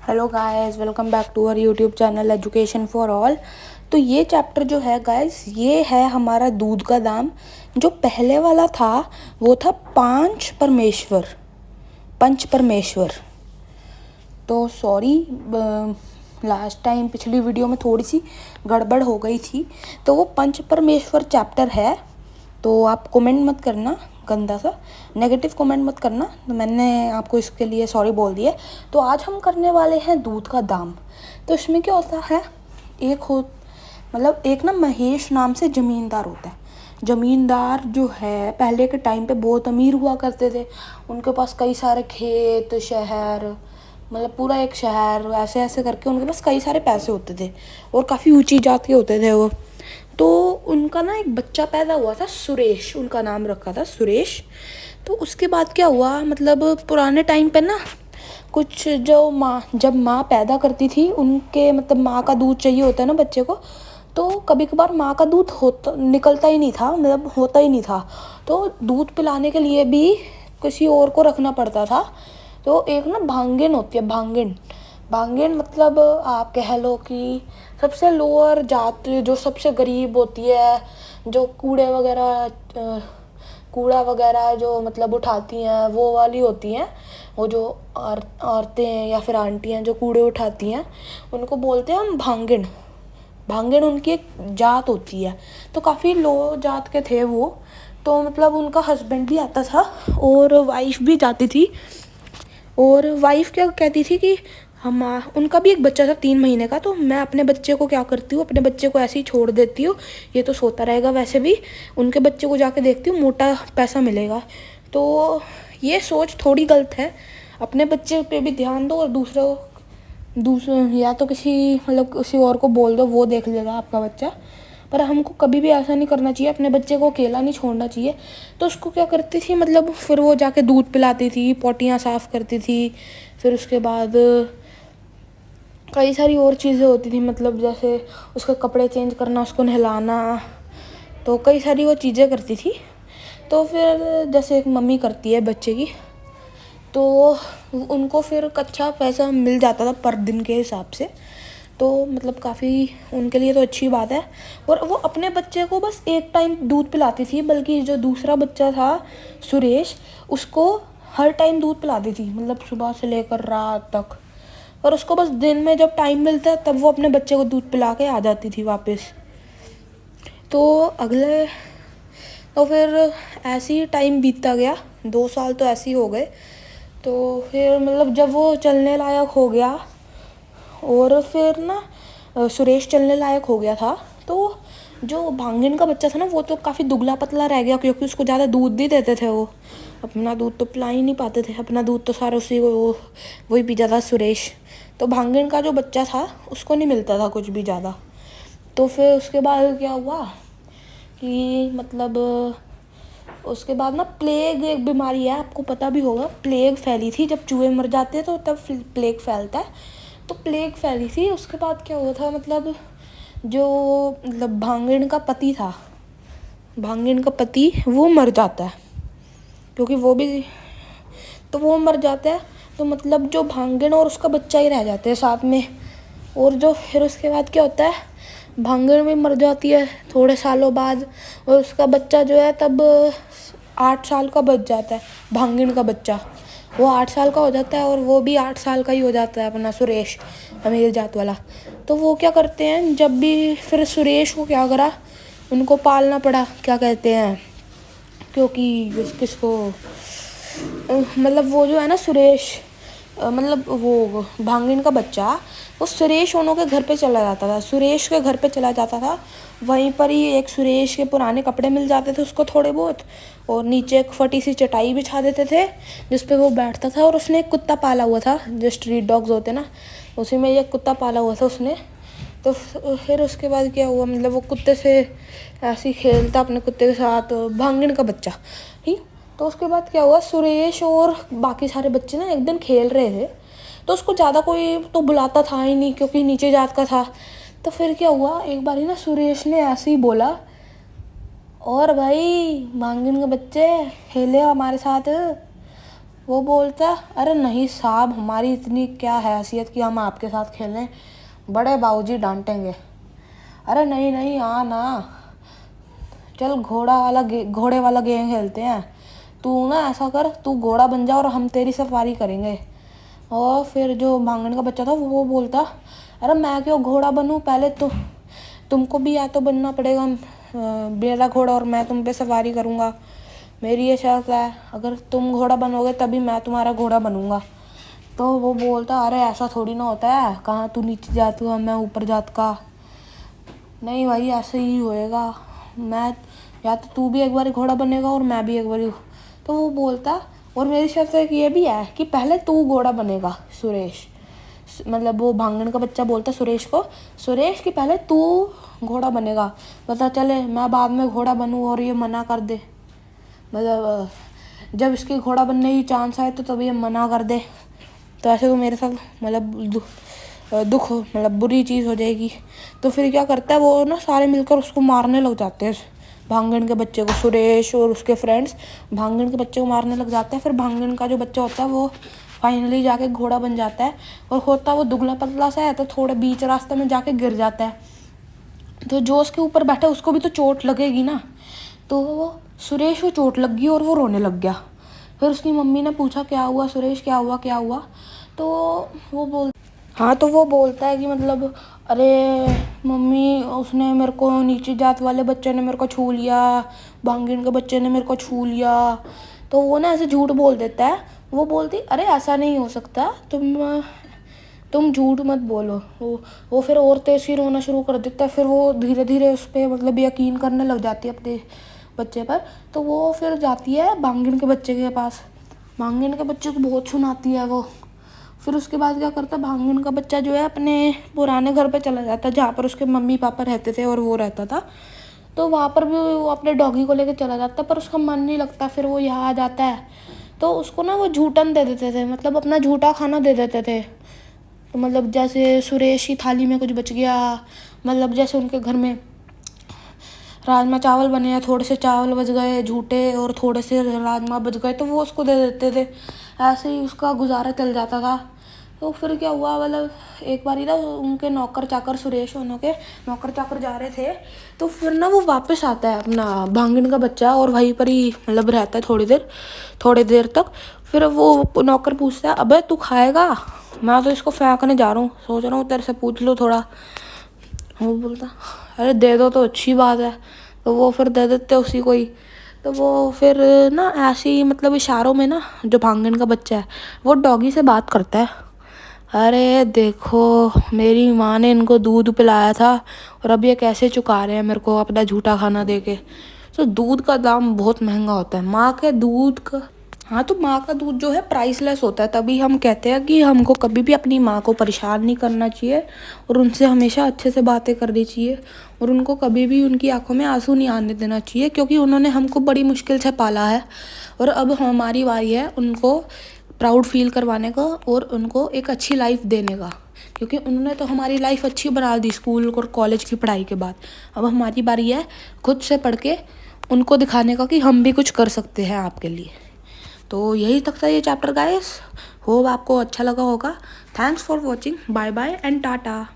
Hello guys, welcome back to our YouTube channel education for all. तो ये chapter जो है गाइस, ये है हमारा दूध का दाम। जो पहले वाला था वो था पंच परमेश्वर। तो सॉरी, लास्ट टाइम पिछली वीडियो में थोड़ी सी गड़बड़ हो गई थी। तो वो पंच परमेश्वर चैप्टर है। तो आप कमेंट मत करना, गंदा सा नेगेटिव कमेंट मत करना। तो मैंने आपको इसके लिए सॉरी बोल दिया। तो आज हम करने वाले हैं दूध का दाम। तो इसमें क्या होता है, एक ना महेश नाम से ज़मींदार होता है। ज़मींदार जो है पहले के टाइम पे बहुत अमीर हुआ करते थे। उनके पास कई सारे खेत, शहर, मतलब पूरा एक शहर, ऐसे ऐसे करके उनके पास कई सारे पैसे होते थे और काफ़ी ऊंची जात के होते थे वो। तो उनका ना एक बच्चा पैदा हुआ था, सुरेश, उनका नाम रखा था सुरेश। तो उसके बाद क्या हुआ, मतलब पुराने टाइम पे ना कुछ जब माँ पैदा करती थी उनके, मतलब माँ का दूध चाहिए होता है ना बच्चे को। तो कभी कभार माँ का दूध निकलता ही नहीं था, मतलब होता ही नहीं था। तो दूध पिलाने के लिए भी किसी और को रखना पड़ता था। तो एक ना भांगिन होती है, भांगिन मतलब आप कह लो कि सबसे लोअर जात, जो सबसे गरीब होती है, जो कूड़ा वगैरह जो मतलब उठाती हैं, वो वाली होती हैं। वो जो औरतें या फिर आंटियाँ जो कूड़े उठाती हैं, उनको बोलते हैं हम भांगिन। भांगिन उनकी एक जात होती है। तो काफ़ी लो जात के थे वो। तो मतलब उनका हस्बैंड भी आता था और वाइफ भी जाती थी। और वाइफ क्या कहती थी कि हम उनका भी एक बच्चा था 3 महीने का। तो मैं अपने बच्चे को क्या करती हूँ, अपने बच्चे को ऐसे ही छोड़ देती हूँ, ये तो सोता रहेगा, वैसे भी उनके बच्चे को जाके देखती हूँ, मोटा पैसा मिलेगा। तो ये सोच थोड़ी गलत है। अपने बच्चे पे भी ध्यान दो और दूसरे या तो किसी और को बोल दो, वो देख लेगा आपका बच्चा। पर हमको कभी भी ऐसा नहीं करना चाहिए, अपने बच्चे को अकेला नहीं छोड़ना चाहिए। तो उसको क्या करती थी, मतलब फिर वो जाके दूध पिलाती थी, पोटियाँ साफ़ करती थी, फिर उसके बाद कई सारी और चीज़ें होती थी, मतलब जैसे उसके कपड़े चेंज करना, उसको नहलाना। तो कई सारी वो चीज़ें करती थी। तो फिर जैसे एक मम्मी करती है बच्चे की, तो उनको फिर अच्छा पैसा मिल जाता था पर दिन के हिसाब से। तो मतलब काफ़ी उनके लिए तो अच्छी बात है। और वो अपने बच्चे को बस एक टाइम दूध पिलाती थी, बल्कि जो दूसरा बच्चा था सुरेश, उसको हर टाइम दूध पिलाती थी, मतलब सुबह से लेकर रात तक। और उसको बस दिन में जब टाइम मिलता है तब वो अपने बच्चे को दूध पिला के आ जाती थी वापस। तो फिर ऐसे ही टाइम बीतता गया, 2 साल तो ऐसे ही हो गए। तो फिर मतलब जब वो चलने लायक हो गया, और फिर ना सुरेश चलने लायक हो गया था, तो जो भांगिन का बच्चा था ना, वो तो काफ़ी दुबला पतला रह गया, क्योंकि उसको ज़्यादा दूध नहीं देते थे वो। अपना दूध तो पिला ही नहीं पाते थे, अपना दूध तो सारा उसी को वही पी जाता सुरेश। तो भांगिन का जो बच्चा था उसको नहीं मिलता था कुछ भी ज़्यादा। तो फिर उसके बाद क्या हुआ कि मतलब उसके बाद ना प्लेग एक बीमारी है, आपको पता भी होगा, प्लेग फैली थी। जब चूहे मर जाते हैं तो तब प्लेग फैलता है। तो प्लेग फैली थी। उसके बाद क्या हुआ था, मतलब भांगिन का पति था, भांगिन का पति वो मर जाता है, क्योंकि वो मर जाता है। तो मतलब जो भांगिन और उसका बच्चा ही रह जाते हैं साथ में। और जो फिर उसके बाद क्या होता है, भांगिन भी मर जाती है थोड़े सालों बाद, और उसका बच्चा जो है तब 8 साल का बच जाता है। भांगिन का बच्चा वो 8 साल का हो जाता है, और वो भी 8 साल का ही हो जाता है अपना सुरेश, अमीर जात वाला। तो वो क्या करते हैं, जब भी फिर सुरेश को क्या करा, उनको पालना पड़ा, क्या कहते हैं, क्योंकि किसको मतलब वो जो है ना सुरेश, मतलब वो भांगिन का बच्चा, वो सुरेश उनों के घर पे चला जाता था, सुरेश के घर पे चला जाता था। वहीं पर ही एक सुरेश के पुराने कपड़े मिल जाते थे उसको थोड़े बहुत, और नीचे एक फटी सी चटाई बिछा देते थे जिस पे वो बैठता था। और उसने एक कुत्ता पाला हुआ था, जो स्ट्रीट डॉग्स होते ना, उसी में एक कुत्ता पाला हुआ था उसने। तो फिर उसके बाद क्या हुआ, मतलब वो कुत्ते से ऐसे ही खेलता अपने कुत्ते के साथ, भांगिन का बच्चा ही। तो उसके बाद क्या हुआ, सुरेश और बाकी सारे बच्चे ना एक दिन खेल रहे थे। तो उसको ज़्यादा कोई तो बुलाता था ही नहीं, क्योंकि नीचे जात का था। तो फिर क्या हुआ, एक बार ही ना सुरेश ने ऐसे ही बोला, और भाई भांगिन के बच्चे खेले हमारे साथ। वो बोलता है, अरे नहीं साहब, हमारी इतनी क्या हैसियत कि हम आपके साथ खेलें, बड़े बाबूजी डांटेंगे। अरे नहीं नहीं, आ ना, चल घोड़े वाला गेम खेलते हैं। तू ना ऐसा कर, तू घोड़ा बन जा और हम तेरी सफारी करेंगे। और फिर जो भांगन का बच्चा था वो बोलता, अरे मैं क्यों घोड़ा बनूं, पहले तो तुमको भी या तो बनना पड़ेगा मेरा घोड़ा, और मैं तुम पे सवारी करूँगा। मेरी ये शर्त है, अगर तुम घोड़ा बनोगे तभी मैं तुम्हारा घोड़ा बनूँगा। तो वो बोलता, अरे ऐसा थोड़ी ना होता है, कहाँ तू नीचे जात का मैं ऊपर जात का। नहीं भाई, ऐसे ही होएगा, मैं या तो तू भी एक बार घोड़ा बनेगा और मैं भी एक बार। तो वो बोलता, और मेरी शर्त एक ये भी है कि पहले तू घोड़ा बनेगा सुरेश। मतलब वो भांगन का बच्चा बोलता सुरेश को, सुरेश कि पहले तू घोड़ा बनेगा, पता चले मैं बाद में घोड़ा बनूं और ये मना कर दे। मतलब जब इसके घोड़ा बनने की चांस आए तो तभी ये मना कर दे, तो ऐसे तो मेरे साथ मतलब दुख मतलब बुरी चीज़ हो जाएगी। तो फिर क्या करता है वो ना, सारे मिलकर उसको मारने लग जाते हैं, भांगन के बच्चे को। सुरेश और उसके फ्रेंड्स भांगन के बच्चे को मारने लग जाते हैं। फिर भांगन का जो बच्चा होता है वो फाइनली जाके घोड़ा बन जाता है, और होता वो दुबला पतला सा है, तो थोड़े बीच रास्ते में जाके गिर जाता है। तो जो उसके ऊपर बैठा उसको भी तो चोट लगेगी ना, तो वो सुरेश को चोट लग गई और वो रोने लग गया। फिर उसकी मम्मी ने पूछा, क्या हुआ सुरेश, क्या हुआ क्या हुआ। तो वो बोलता है कि मतलब, अरे मम्मी, उसने मेरे को, नीची जात वाले बच्चे ने मेरे को छू लिया, भांगिन के बच्चे ने मेरे को छू लिया। तो वो ना ऐसे झूठ बोल देता है। वो बोलती, अरे ऐसा नहीं हो सकता, तुम झूठ मत बोलो। वो फिर और तेज ही रोना शुरू कर देता है। फिर वो धीरे धीरे उस पर मतलब यकीन करने लग जाती है अपने बच्चे पर। तो वो फिर जाती है भांगिन के बच्चे के पास, भांगिन के बच्चे को बहुत सुनाती है वो। फिर उसके बाद क्या करता है, भांगन का बच्चा जो है अपने पुराने घर पे चला जाता है, जहाँ पर उसके मम्मी पापा रहते थे और वो रहता था। तो वहाँ पर भी वो अपने डॉगी को लेकर चला जाता है, पर उसका मन नहीं लगता। फिर वो यहाँ आ जाता है, तो उसको ना वो झूठन दे देते थे, मतलब अपना झूठा खाना दे देते थे। तो मतलब जैसे सुरेश की थाली में कुछ बच गया, मतलब जैसे उनके घर में राजमा चावल बने हैं, थोड़े से चावल बच गए झूठे और थोड़े से राजमा बच गए, तो वो उसको दे देते थे। ऐसे ही उसका गुजारा चल जाता था। तो फिर क्या हुआ, मतलब एक बारी ना उनके नौकर चाकर, सुरेश होने के नौकर चाकर जा रहे थे, तो फिर ना वो वापस आता है अपना भांगन का बच्चा, और वहीं पर ही मतलब रहता है थोड़ी देर तक। फिर वो नौकर पूछता है, अबे तू खाएगा, मैं तो इसको फेंकने जा रहा हूँ, सोच रहा हूँ तेरे से पूछ लो थोड़ा। वो बोलता, अरे दे दो तो अच्छी बात है। तो वो फिर दे देते उसी को ही। तो वो फिर ना ऐसे ही मतलब इशारों में ना, जो भांगन का बच्चा है वो डॉगी से बात करता है, अरे देखो मेरी माँ ने इनको दूध पिलाया था और अब ये कैसे चुका रहे हैं मेरे को अपना झूठा खाना दे के। तो दूध का दाम बहुत महंगा होता है, माँ के दूध का। हाँ, तो माँ का दूध जो है प्राइसलेस होता है, तभी हम कहते हैं कि हमको कभी भी अपनी माँ को परेशान नहीं करना चाहिए, और उनसे हमेशा अच्छे से बातें करनी चाहिए, और उनको कभी भी उनकी आंखों में आंसू नहीं आने देना चाहिए, क्योंकि उन्होंने हमको बड़ी मुश्किल से पाला है। और अब हमारी बारी है उनको प्राउड फील करवाने का और उनको एक अच्छी लाइफ देने का, क्योंकि उन्होंने तो हमारी लाइफ अच्छी बना दी स्कूल और कॉलेज की पढ़ाई के बाद। अब हमारी बारी है खुद से पढ़ के उनको दिखाने का कि हम भी कुछ कर सकते हैं आपके लिए। तो यही तक था ये चैप्टर गाइस, होप आपको अच्छा लगा होगा। Thanks for watching, bye bye and Tata.